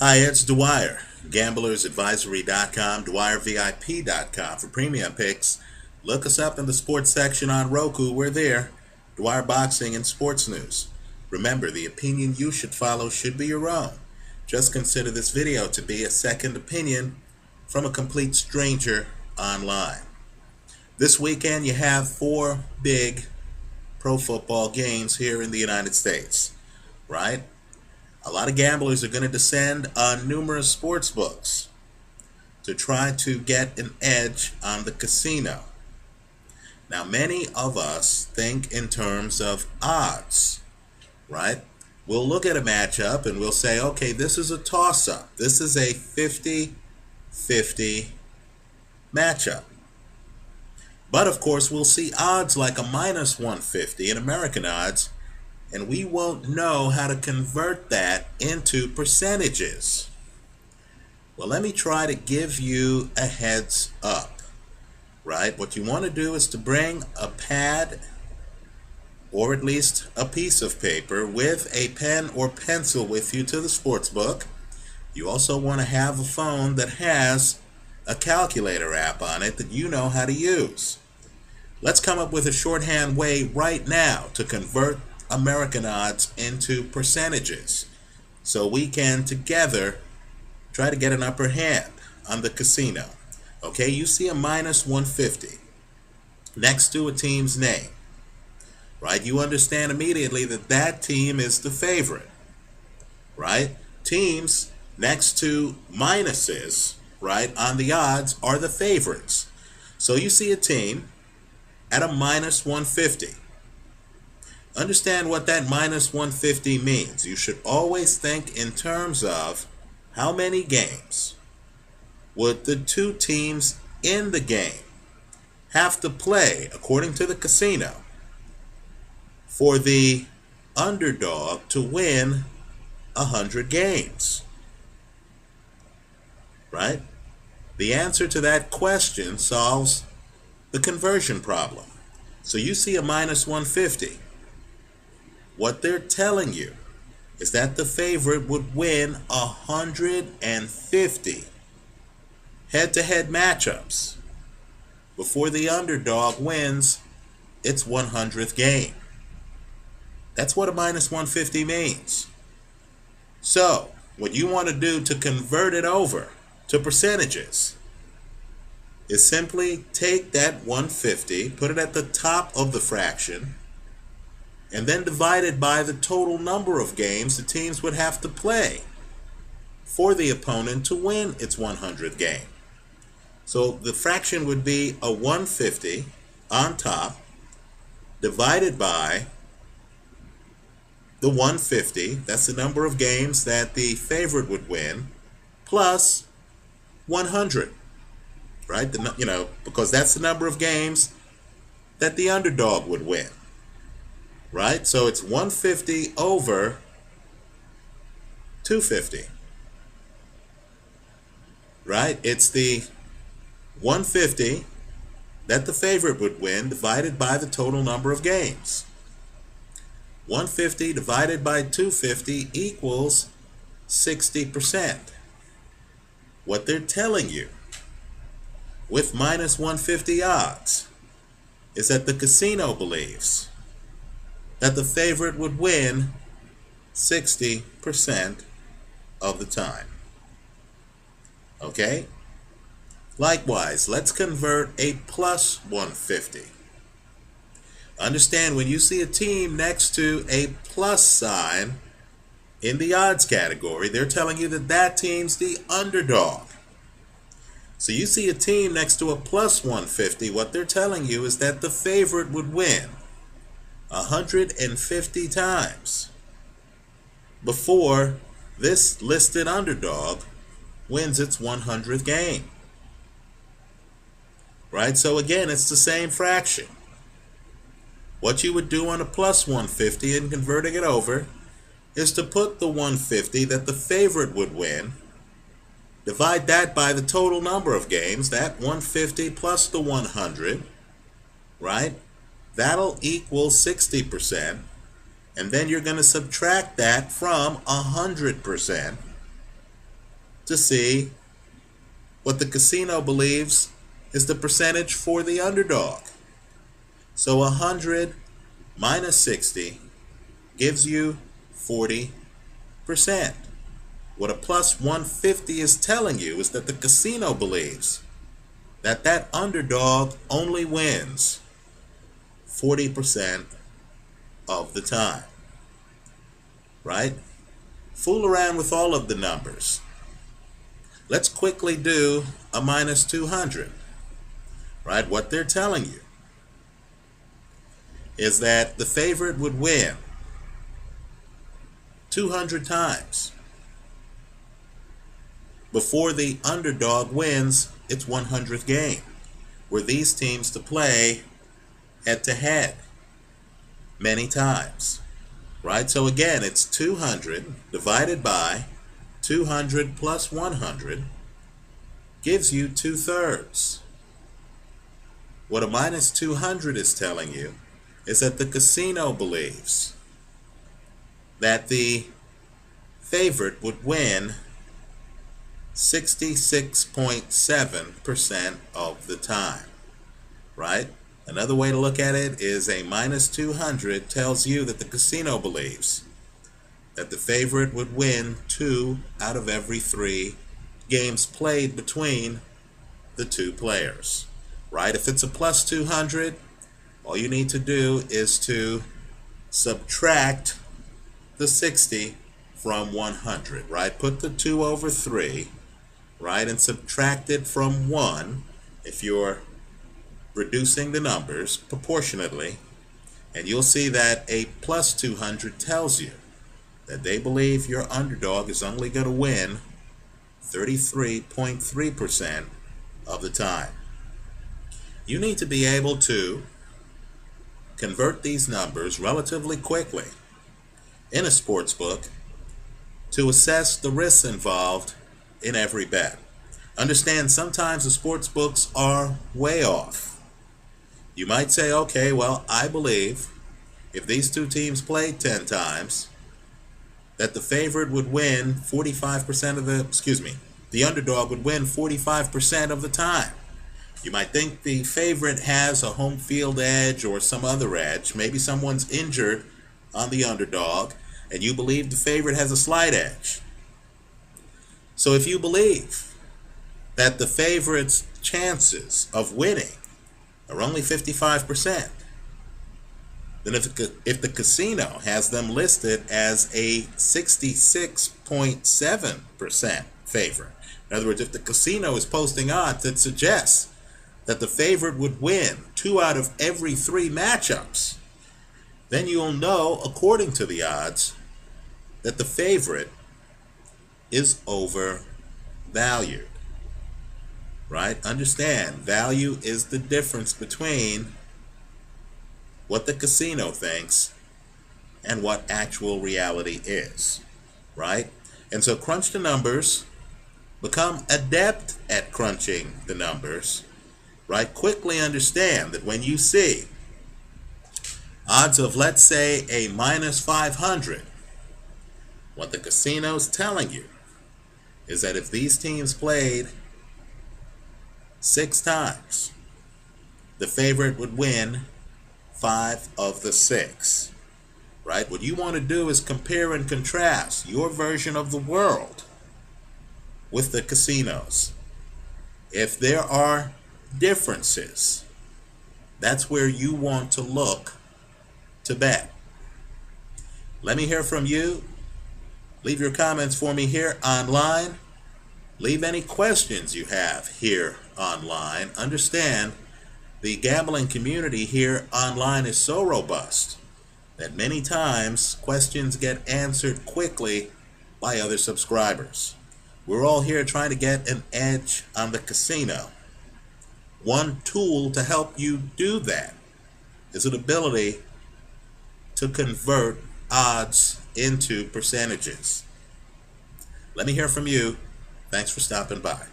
Hi, it's Dwyer, gamblersadvisory.com, DwyerVIP.com. For premium picks, look us up in the sports section on Roku. We're there. Dwyer Boxing and Sports News. Remember, the opinion you should follow should be your own. Just consider this video to be a second opinion from a complete stranger online. This weekend, you have 4 big pro football games here in the United States, right? A lot of gamblers are going to descend on numerous sports books to try to get an edge on the casino. Now, many of us think in terms of odds, right? We'll look at a matchup and we'll say, okay, this is a toss-up. This is a 50-50 matchup. But, of course, we'll see odds like a minus 150 in American odds, and we won't know how to convert that into percentages. Well, let me try to give you a heads up, right? What you want to do is to bring a pad or at least a piece of paper with a pen or pencil with you to the sports book. You also want to have a phone that has a calculator app on it that you know how to use. Let's come up with a shorthand way right now to convert American odds into percentages so we can together try to get an upper hand on the casino. Okay, you see a minus 150 next to a team's name, right? You understand immediately that that team is the favorite, right? Teams next to minuses, right, on the odds are the favorites. So you see a team at a minus 150. Understand what that minus 150 means. You should always think in terms of how many games would the two teams in the game have to play, according to the casino, for the underdog to win 100 games, right? The answer to that question solves the conversion problem. So you see a minus 150. What they're telling you is that the favorite would win 150 head-to-head matchups before the underdog wins its 100th game. That's what a minus 150 means. So, what you want to do to convert it over to percentages is simply take that 150, put it at the top of the fraction, and then divide it by the total number of games the teams would have to play for the opponent to win its 100th game. So the fraction would be a 150 on top divided by the 150, that's the number of games that the favorite would win, plus 100, right? Because that's the number of games that the underdog would win. Right? So it's 150 over 250. Right? It's the 150 that the favorite would win divided by the total number of games. 150 divided by 250 equals 60%. What they're telling you with minus 150 odds is that the casino believes that the favorite would win 60% of the time. Okay? Likewise, let's convert a plus 150. Understand, when you see a team next to a plus sign in the odds category, they're telling you that that team's the underdog. So you see a team next to a plus 150, what they're telling you is that the favorite would win 150 times before this listed underdog wins its 100th game. Right? So again, it's the same fraction. What you would do on a plus 150 and converting it over is to put the 150 that the favorite would win, divide that by the total number of games, that 150 plus the 100, right? That'll equal 60%, and then you're going to subtract that from 100%, to see what the casino believes is the percentage for the underdog. So 100 minus 60 gives you 40%. What a plus 150 is telling you is that the casino believes that that underdog only wins 40% of the time. Right? Fool around with all of the numbers. Let's quickly do a minus 200. Right? What they're telling you is that the favorite would win 200 times before the underdog wins its 100th game. Were these teams to play head-to-head many times. Right? So again, it's 200 divided by 200 plus 100 gives you 2/3. What a minus 200 is telling you is that the casino believes that the favorite would win 66.7% of the time. Right? Another way to look at it is a minus 200 tells you that the casino believes that the favorite would win 2 out of every 3 games played between the two players. Right? If it's a plus 200, all you need to do is to subtract the 60 from 100. Right? Put the 2 over 3, right, and subtract it from 1 if you're reducing the numbers proportionately, and you'll see that a plus 200 tells you that they believe your underdog is only going to win 33.3% of the time. You need to be able to convert these numbers relatively quickly in a sports book to assess the risks involved in every bet. Understand, sometimes the sports books are way off. You might say, okay, well, I believe if these two teams played 10 times, that the favorite would win 45% of the underdog would win 45% of the time. You might think the favorite has a home field edge or some other edge. Maybe someone's injured on the underdog, and you believe the favorite has a slight edge. So if you believe that the favorite's chances of winning are only 55%, then if the casino has them listed as a 66.7% favorite, in other words, if the casino is posting odds that suggests that the favorite would win 2 out of every 3 matchups, then you'll know, according to the odds, that the favorite is overvalued. Right? Understand, value is the difference between what the casino thinks and what actual reality is. Right? And so crunch the numbers, become adept at crunching the numbers. Right? Quickly understand that when you see odds of, let's say, a minus 500, what the casino's telling you is that if these teams played 6 times, the favorite would win 5 of the 6. Right? What you want to do is compare and contrast your version of the world with the casinos. If there are differences, that's where you want to look to bet. Let me hear from you. Leave your comments for me here online. Leave any questions you have here online. Understand, the gambling community here online is so robust that many times questions get answered quickly by other subscribers. We're all here trying to get an edge on the casino. One tool to help you do that is an ability to convert odds into percentages. Let me hear from you. Thanks for stopping by.